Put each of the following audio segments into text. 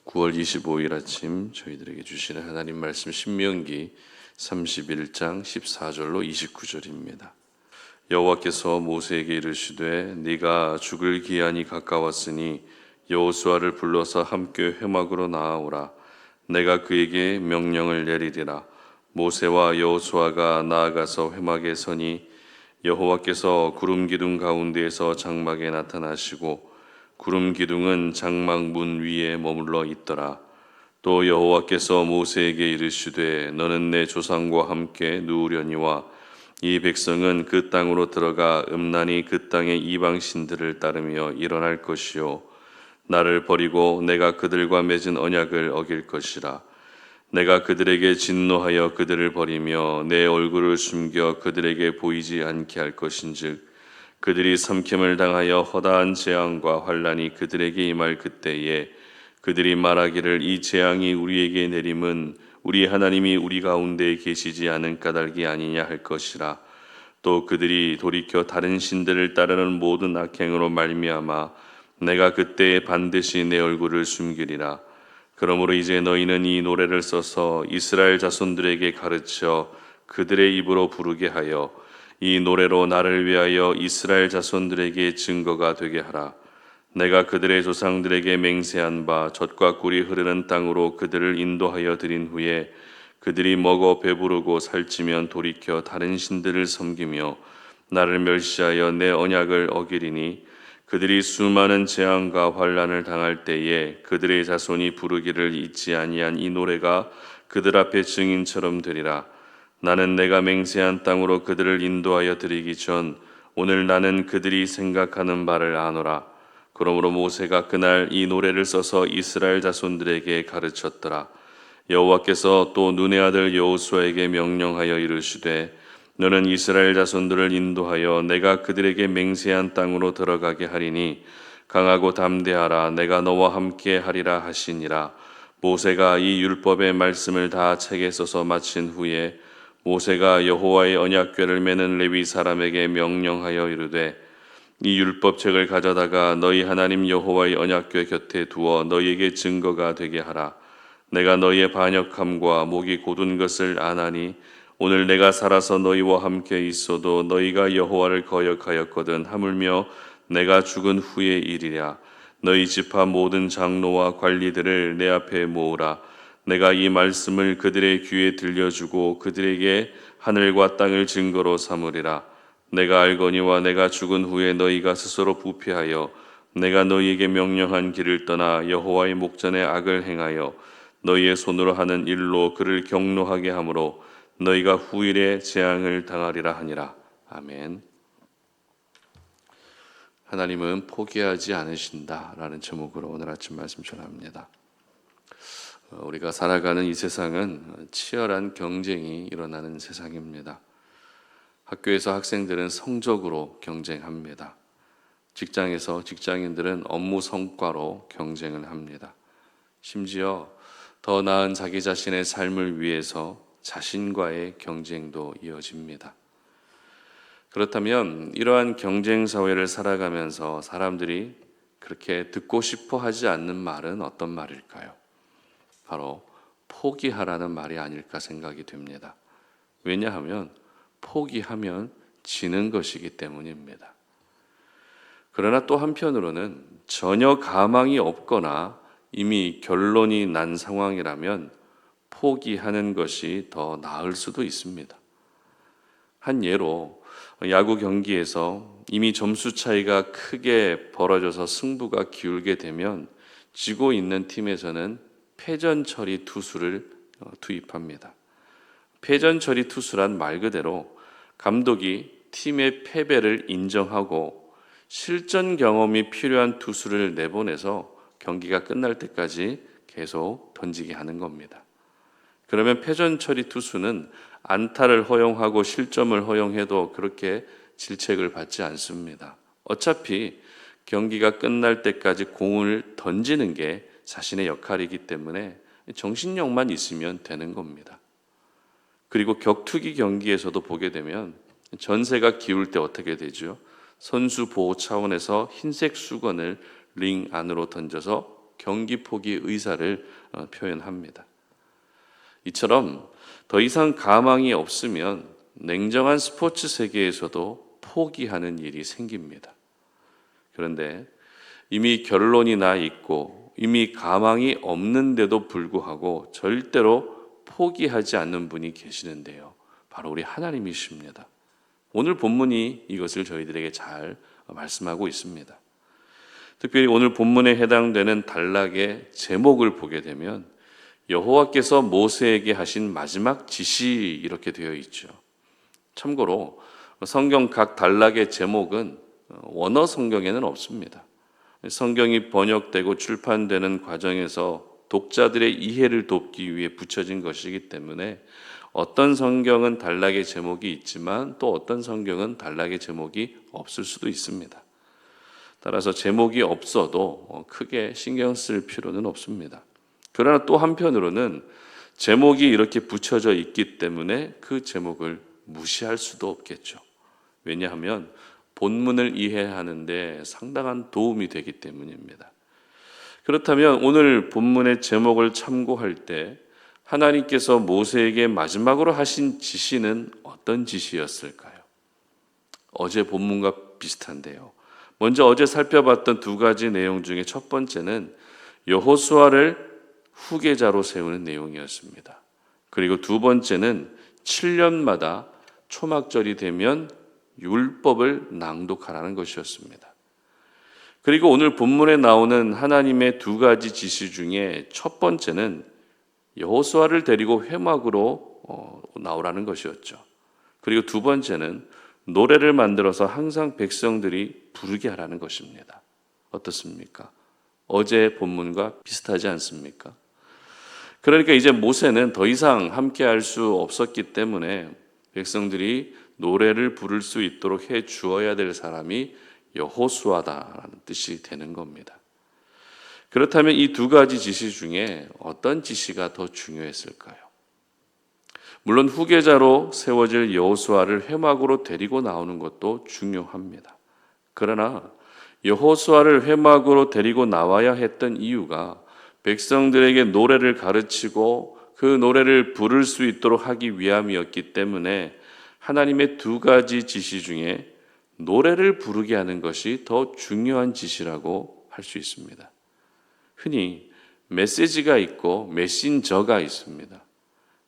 9월 25일 아침 저희들에게 주시는 하나님 말씀 신명기 31장 14절로 29절입니다. 여호와께서 모세에게 이르시되 네가 죽을 기한이 가까웠으니 여호수아를 불러서 함께 회막으로 나아오라. 내가 그에게 명령을 내리리라. 모세와 여호수아가 나아가서 회막에 서니 여호와께서 구름 기둥 가운데에서 장막에 나타나시고 구름 기둥은 장막 문 위에 머물러 있더라. 또 여호와께서 모세에게 이르시되 너는 내 조상과 함께 누우려니와 이 백성은 그 땅으로 들어가 음란히 그 땅의 이방 신들을 따르며 일어날 것이요 나를 버리고 내가 그들과 맺은 언약을 어길 것이라. 내가 그들에게 진노하여 그들을 버리며 내 얼굴을 숨겨 그들에게 보이지 않게 할 것인즉 그들이 삼킴을 당하여 허다한 재앙과 환난이 그들에게 임할 그때에 그들이 말하기를 이 재앙이 우리에게 내림은 우리 하나님이 우리 가운데에 계시지 않은 까닭이 아니냐 할 것이라. 또 그들이 돌이켜 다른 신들을 따르는 모든 악행으로 말미암아 내가 그때에 반드시 내 얼굴을 숨기리라. 그러므로 이제 너희는 이 노래를 써서 이스라엘 자손들에게 가르쳐 그들의 입으로 부르게 하여 이 노래로 나를 위하여 이스라엘 자손들에게 증거가 되게 하라. 내가 그들의 조상들에게 맹세한 바 젖과 꿀이 흐르는 땅으로 그들을 인도하여 드린 후에 그들이 먹어 배부르고 살찌면 돌이켜 다른 신들을 섬기며 나를 멸시하여 내 언약을 어기리니 그들이 수많은 재앙과 환난을 당할 때에 그들의 자손이 부르기를 잊지 아니한 이 노래가 그들 앞에 증인처럼 되리라. 나는 내가 맹세한 땅으로 그들을 인도하여 드리기 전 오늘 나는 그들이 생각하는 바를 아노라. 그러므로 모세가 그날 이 노래를 써서 이스라엘 자손들에게 가르쳤더라. 여호와께서 또 눈의 아들 여호수아에게 명령하여 이르시되 너는 이스라엘 자손들을 인도하여 내가 그들에게 맹세한 땅으로 들어가게 하리니 강하고 담대하라. 내가 너와 함께 하리라 하시니라. 모세가 이 율법의 말씀을 다 책에 써서 마친 후에 모세가 여호와의 언약궤를 메는 레위 사람에게 명령하여 이르되 이 율법책을 가져다가 너희 하나님 여호와의 언약궤 곁에 두어 너희에게 증거가 되게 하라. 내가 너희의 반역함과 목이 곧은 것을 아나니 오늘 내가 살아서 너희와 함께 있어도 너희가 여호와를 거역하였거든 하물며 내가 죽은 후의 일이랴. 너희 지파 모든 장로와 관리들을 내 앞에 모으라. 내가 이 말씀을 그들의 귀에 들려주고 그들에게 하늘과 땅을 증거로 삼으리라. 내가 알거니와 내가 죽은 후에 너희가 스스로 부패하여 내가 너희에게 명령한 길을 떠나 여호와의 목전에 악을 행하여 너희의 손으로 하는 일로 그를 경노하게 하므로 너희가 후일에 재앙을 당하리라 하니라. 아멘. 하나님은 포기하지 않으신다라는 제목으로 오늘 아침 말씀 전합니다. 우리가 살아가는 이 세상은 치열한 경쟁이 일어나는 세상입니다. 학교에서 학생들은 성적으로 경쟁합니다. 직장에서 직장인들은 업무 성과로 경쟁을 합니다. 심지어 더 나은 자기 자신의 삶을 위해서 자신과의 경쟁도 이어집니다. 그렇다면 이러한 경쟁 사회를 살아가면서 사람들이 그렇게 듣고 싶어 하지 않는 말은 어떤 말일까요? 바로 포기하라는 말이 아닐까 생각이 됩니다. 왜냐하면 포기하면 지는 것이기 때문입니다. 그러나 또 한편으로는 전혀 가망이 없거나 이미 결론이 난 상황이라면 포기하는 것이 더 나을 수도 있습니다. 한 예로 야구 경기에서 이미 점수 차이가 크게 벌어져서 승부가 기울게 되면 지고 있는 팀에서는 패전 처리 투수를 투입합니다. 패전 처리 투수란 말 그대로 감독이 팀의 패배를 인정하고 실전 경험이 필요한 투수를 내보내서 경기가 끝날 때까지 계속 던지게 하는 겁니다. 그러면 패전 처리 투수는 안타를 허용하고 실점을 허용해도 그렇게 질책을 받지 않습니다. 어차피 경기가 끝날 때까지 공을 던지는 게 자신의 역할이기 때문에 정신력만 있으면 되는 겁니다. 그리고 격투기 경기에서도 보게 되면 전세가 기울 때 어떻게 되죠? 선수 보호 차원에서 흰색 수건을 링 안으로 던져서 경기 포기 의사를 표현합니다. 이처럼 더 이상 가망이 없으면 냉정한 스포츠 세계에서도 포기하는 일이 생깁니다. 그런데 이미 결론이 나 있고 이미 가망이 없는데도 불구하고 절대로 포기하지 않는 분이 계시는데요. 바로 우리 하나님이십니다. 오늘 본문이 이것을 저희들에게 잘 말씀하고 있습니다. 특별히 오늘 본문에 해당되는 단락의 제목을 보게 되면 여호와께서 모세에게 하신 마지막 지시 이렇게 되어 있죠. 참고로 성경 각 단락의 제목은 원어 성경에는 없습니다. 성경이 번역되고 출판되는 과정에서 독자들의 이해를 돕기 위해 붙여진 것이기 때문에 어떤 성경은 단락의 제목이 있지만 또 어떤 성경은 단락의 제목이 없을 수도 있습니다. 따라서 제목이 없어도 크게 신경 쓸 필요는 없습니다. 그러나 또 한편으로는 제목이 이렇게 붙여져 있기 때문에 그 제목을 무시할 수도 없겠죠. 왜냐하면 본문을 이해하는 데 상당한 도움이 되기 때문입니다. 그렇다면 오늘 본문의 제목을 참고할 때 하나님께서 모세에게 마지막으로 하신 지시는 어떤 지시였을까요? 어제 본문과 비슷한데요. 먼저 어제 살펴봤던 두 가지 내용 중에 첫 번째는 여호수아를 후계자로 세우는 내용이었습니다. 그리고 두 번째는 7년마다 초막절이 되면 율법을 낭독하라는 것이었습니다. 그리고 오늘 본문에 나오는 하나님의 두 가지 지시 중에 첫 번째는 여호수아를 데리고 회막으로 나오라는 것이었죠. 그리고 두 번째는 노래를 만들어서 항상 백성들이 부르게 하라는 것입니다. 어떻습니까? 어제 본문과 비슷하지 않습니까? 그러니까 이제 모세는 더 이상 함께 할 수 없었기 때문에 백성들이 노래를 부를 수 있도록 해 주어야 될 사람이 여호수아다라는 뜻이 되는 겁니다. 그렇다면 이 두 가지 지시 중에 어떤 지시가 더 중요했을까요? 물론 후계자로 세워질 여호수아를 회막으로 데리고 나오는 것도 중요합니다. 그러나 여호수아를 회막으로 데리고 나와야 했던 이유가 백성들에게 노래를 가르치고 그 노래를 부를 수 있도록 하기 위함이었기 때문에 하나님의 두 가지 지시 중에 노래를 부르게 하는 것이 더 중요한 지시라고 할 수 있습니다. 흔히 메시지가 있고 메신저가 있습니다.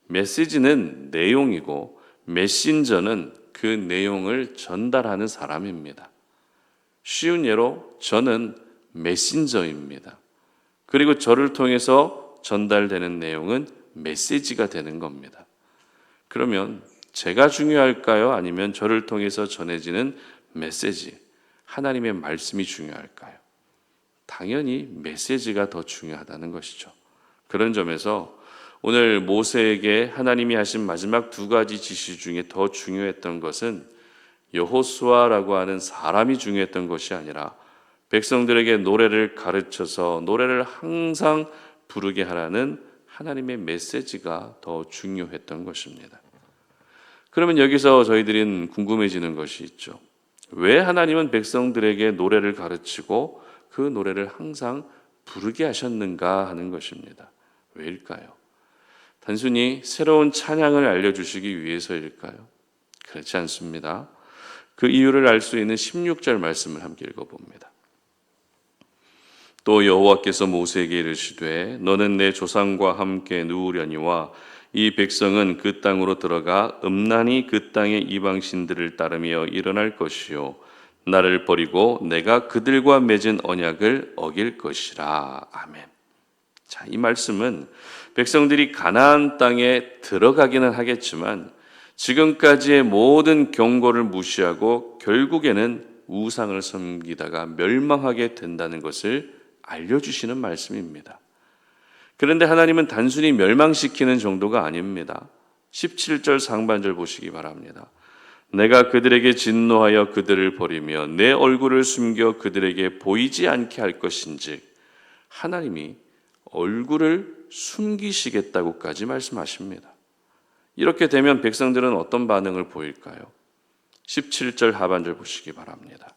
메시지는 내용이고 메신저는 그 내용을 전달하는 사람입니다. 쉬운 예로 저는 메신저입니다. 그리고 저를 통해서 전달되는 내용은 메시지가 되는 겁니다. 그러면 제가 중요할까요? 아니면 저를 통해서 전해지는 메시지, 하나님의 말씀이 중요할까요? 당연히 메시지가 더 중요하다는 것이죠. 그런 점에서 오늘 모세에게 하나님이 하신 마지막 두 가지 지시 중에 더 중요했던 것은 여호수아라고 하는 사람이 중요했던 것이 아니라 백성들에게 노래를 가르쳐서 노래를 항상 부르게 하라는 하나님의 메시지가 더 중요했던 것입니다. 그러면 여기서 저희들은 궁금해지는 것이 있죠. 왜 하나님은 백성들에게 노래를 가르치고 그 노래를 항상 부르게 하셨는가 하는 것입니다. 왜일까요? 단순히 새로운 찬양을 알려주시기 위해서일까요? 그렇지 않습니다. 그 이유를 알 수 있는 16절 말씀을 함께 읽어봅니다. 또 여호와께서 모세에게 이르시되 너는 내 조상과 함께 누우려니와 이 백성은 그 땅으로 들어가 음란히 그 땅의 이방신들을 따르며 일어날 것이요 나를 버리고 내가 그들과 맺은 언약을 어길 것이라. 아멘. 자, 이 말씀은 백성들이 가나안 땅에 들어가기는 하겠지만 지금까지의 모든 경고를 무시하고 결국에는 우상을 섬기다가 멸망하게 된다는 것을 알려주시는 말씀입니다. 그런데 하나님은 단순히 멸망시키는 정도가 아닙니다. 17절 상반절 보시기 바랍니다. 내가 그들에게 진노하여 그들을 버리며 내 얼굴을 숨겨 그들에게 보이지 않게 할 것인즉 하나님이 얼굴을 숨기시겠다고까지 말씀하십니다. 이렇게 되면 백성들은 어떤 반응을 보일까요? 17절 하반절 보시기 바랍니다.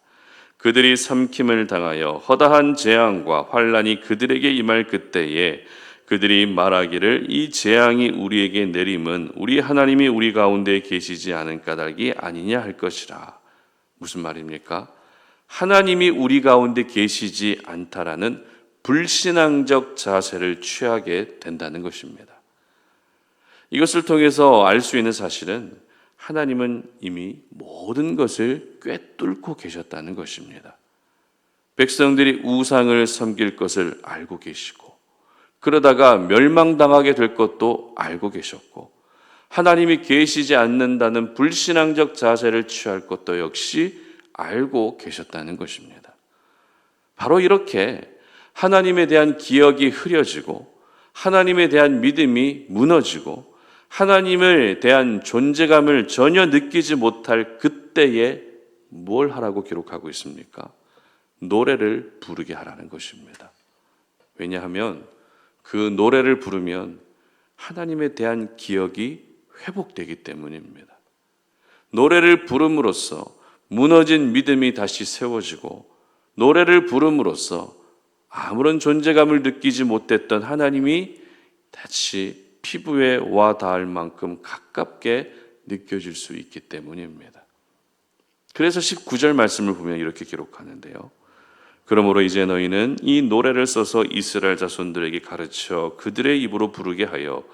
그들이 삼킴을 당하여 허다한 재앙과 환란이 그들에게 임할 그때에 그들이 말하기를 이 재앙이 우리에게 내림은 우리 하나님이 우리 가운데 계시지 않은 까닭이 아니냐 할 것이라. 무슨 말입니까? 하나님이 우리 가운데 계시지 않다라는 불신앙적 자세를 취하게 된다는 것입니다. 이것을 통해서 알 수 있는 사실은 하나님은 이미 모든 것을 꿰뚫고 계셨다는 것입니다. 백성들이 우상을 섬길 것을 알고 계시고, 그러다가 멸망당하게 될 것도 알고 계셨고, 하나님이 계시지 않는다는 불신앙적 자세를 취할 것도 역시 알고 계셨다는 것입니다. 바로 이렇게 하나님에 대한 기억이 흐려지고 하나님에 대한 믿음이 무너지고 하나님에 대한 존재감을 전혀 느끼지 못할 그때에 뭘 하라고 기록하고 있습니까? 노래를 부르게 하라는 것입니다. 왜냐하면 그 노래를 부르면 하나님에 대한 기억이 회복되기 때문입니다. 노래를 부름으로써 무너진 믿음이 다시 세워지고, 노래를 부름으로써 아무런 존재감을 느끼지 못했던 하나님이 다시 피부에 와 닿을 만큼 가깝게 느껴질 수 있기 때문입니다. 그래서 19절 말씀을 보면 이렇게 기록하는데요. 그러므로 이제 너희는 이 노래를 써서 이스라엘 자손들에게 가르쳐 그들의 입으로 부르게 하여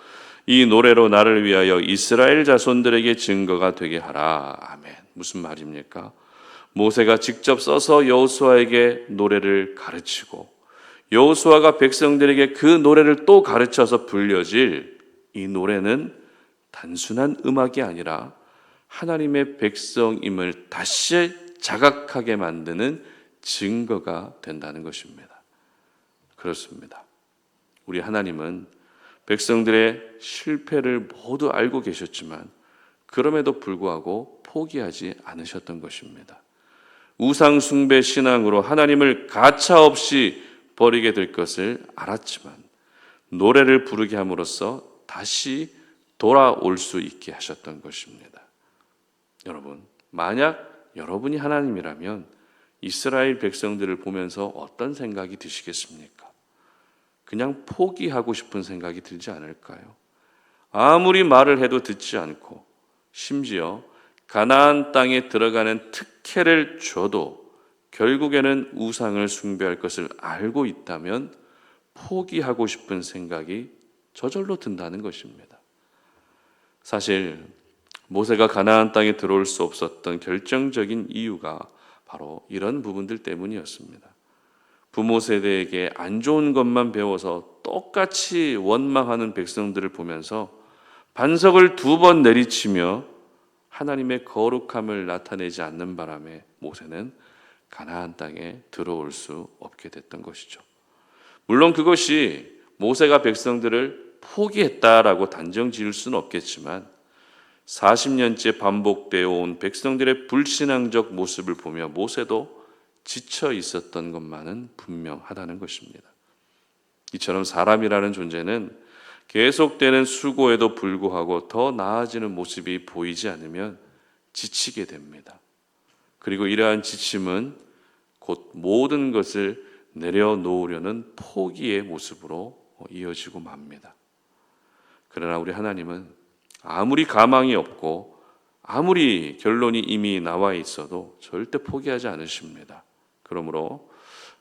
이 노래로 나를 위하여 이스라엘 자손들에게 증거가 되게 하라. 아멘. 무슨 말입니까? 모세가 직접 써서 여호수아에게 노래를 가르치고, 여호수아가 백성들에게 그 노래를 또 가르쳐서 불려질 이 노래는 단순한 음악이 아니라 하나님의 백성임을 다시 자각하게 만드는 증거가 된다는 것입니다. 그렇습니다. 우리 하나님은 백성들의 실패를 모두 알고 계셨지만 그럼에도 불구하고 포기하지 않으셨던 것입니다. 우상 숭배 신앙으로 하나님을 가차없이 버리게 될 것을 알았지만 노래를 부르게 함으로써 다시 돌아올 수 있게 하셨던 것입니다. 여러분, 만약 여러분이 하나님이라면 이스라엘 백성들을 보면서 어떤 생각이 드시겠습니까? 그냥 포기하고 싶은 생각이 들지 않을까요? 아무리 말을 해도 듣지 않고, 심지어 가나안 땅에 들어가는 특혜를 줘도 결국에는 우상을 숭배할 것을 알고 있다면 포기하고 싶은 생각이 저절로 든다는 것입니다. 사실 모세가 가나안 땅에 들어올 수 없었던 결정적인 이유가 바로 이런 부분들 때문이었습니다. 부모 세대에게 안 좋은 것만 배워서 똑같이 원망하는 백성들을 보면서 반석을 2번 내리치며 하나님의 거룩함을 나타내지 않는 바람에 모세는 가나안 땅에 들어올 수 없게 됐던 것이죠. 물론 그것이 모세가 백성들을 포기했다라고 단정 지을 수는 없겠지만 40년째 반복되어 온 백성들의 불신앙적 모습을 보며 모세도 지쳐 있었던 것만은 분명하다는 것입니다. 이처럼 사람이라는 존재는 계속되는 수고에도 불구하고 더 나아지는 모습이 보이지 않으면 지치게 됩니다. 그리고 이러한 지침은 곧 모든 것을 내려놓으려는 포기의 모습으로 이어지고 맙니다. 그러나 우리 하나님은 아무리 가망이 없고 아무리 결론이 이미 나와 있어도 절대 포기하지 않으십니다. 그러므로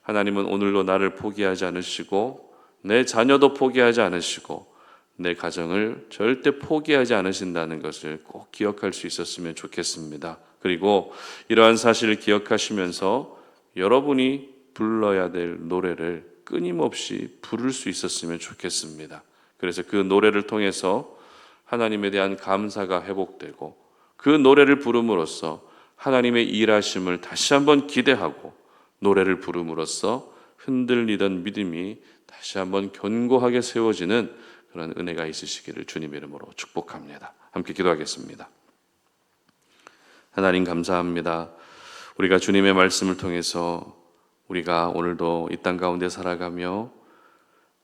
하나님은 오늘도 나를 포기하지 않으시고 내 자녀도 포기하지 않으시고 내 가정을 절대 포기하지 않으신다는 것을 꼭 기억할 수 있었으면 좋겠습니다. 그리고 이러한 사실을 기억하시면서 여러분이 불러야 될 노래를 끊임없이 부를 수 있었으면 좋겠습니다. 그래서 그 노래를 통해서 하나님에 대한 감사가 회복되고 그 노래를 부름으로써 하나님의 일하심을 다시 한번 기대하고 노래를 부름으로써 흔들리던 믿음이 다시 한번 견고하게 세워지는 그런 은혜가 있으시기를 주님의 이름으로 축복합니다. 함께 기도하겠습니다. 하나님 감사합니다. 우리가 주님의 말씀을 통해서 우리가 오늘도 이 땅 가운데 살아가며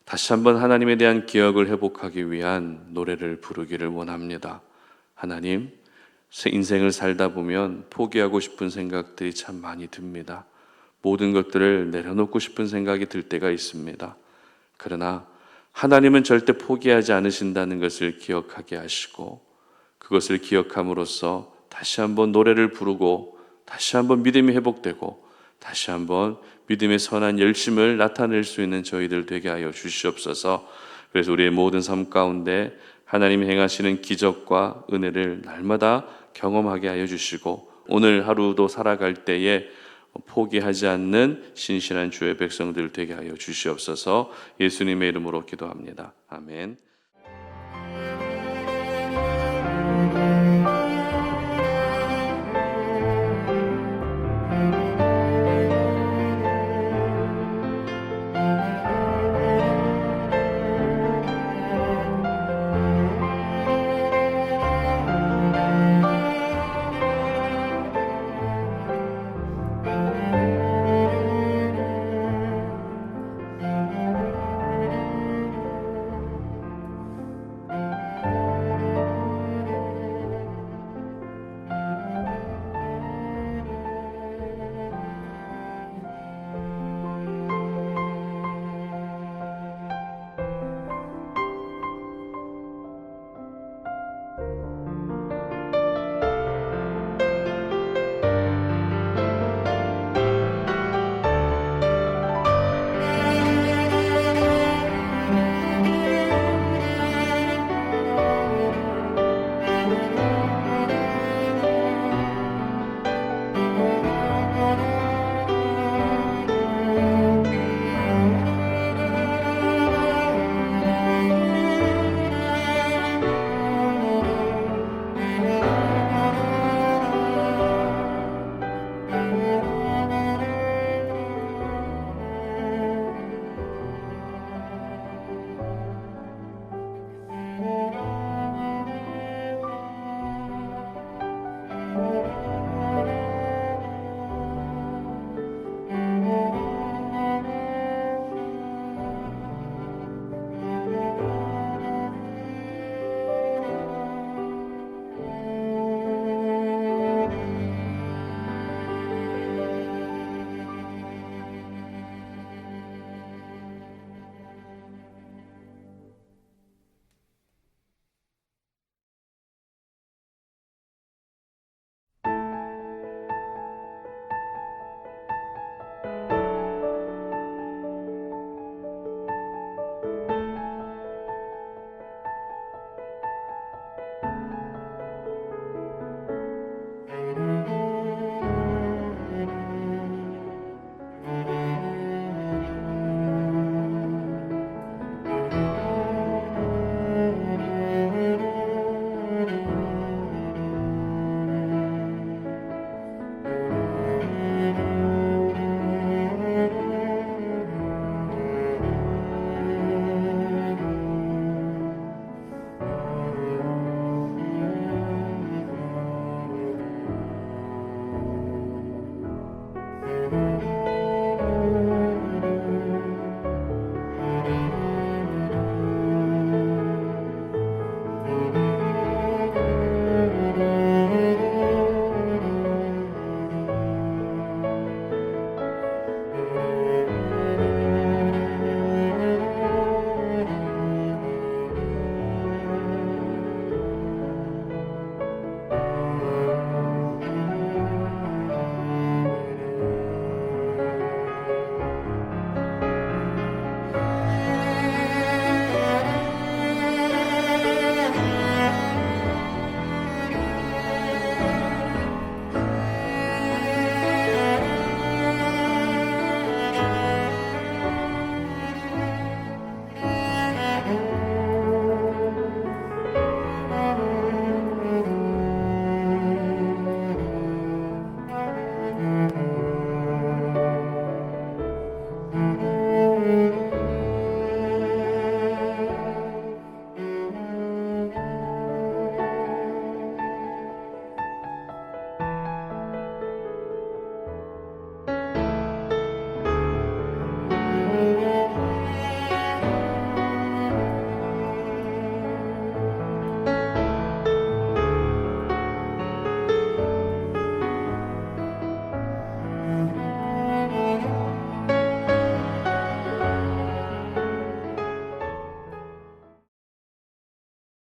다시 한번 하나님에 대한 기억을 회복하기 위한 노래를 부르기를 원합니다. 하나님, 인생을 살다 보면 포기하고 싶은 생각들이 참 많이 듭니다. 모든 것들을 내려놓고 싶은 생각이 들 때가 있습니다. 그러나 하나님은 절대 포기하지 않으신다는 것을 기억하게 하시고, 그것을 기억함으로써 다시 한번 노래를 부르고, 다시 한번 믿음이 회복되고, 다시 한번 믿음의 선한 열심을 나타낼 수 있는 저희들 되게 하여 주시옵소서. 그래서 우리의 모든 삶 가운데 하나님이 행하시는 기적과 은혜를 날마다 경험하게 하여 주시고, 오늘 하루도 살아갈 때에 포기하지 않는 신실한 주의 백성들 되게 하여 주시옵소서. 예수님의 이름으로 기도합니다. 아멘.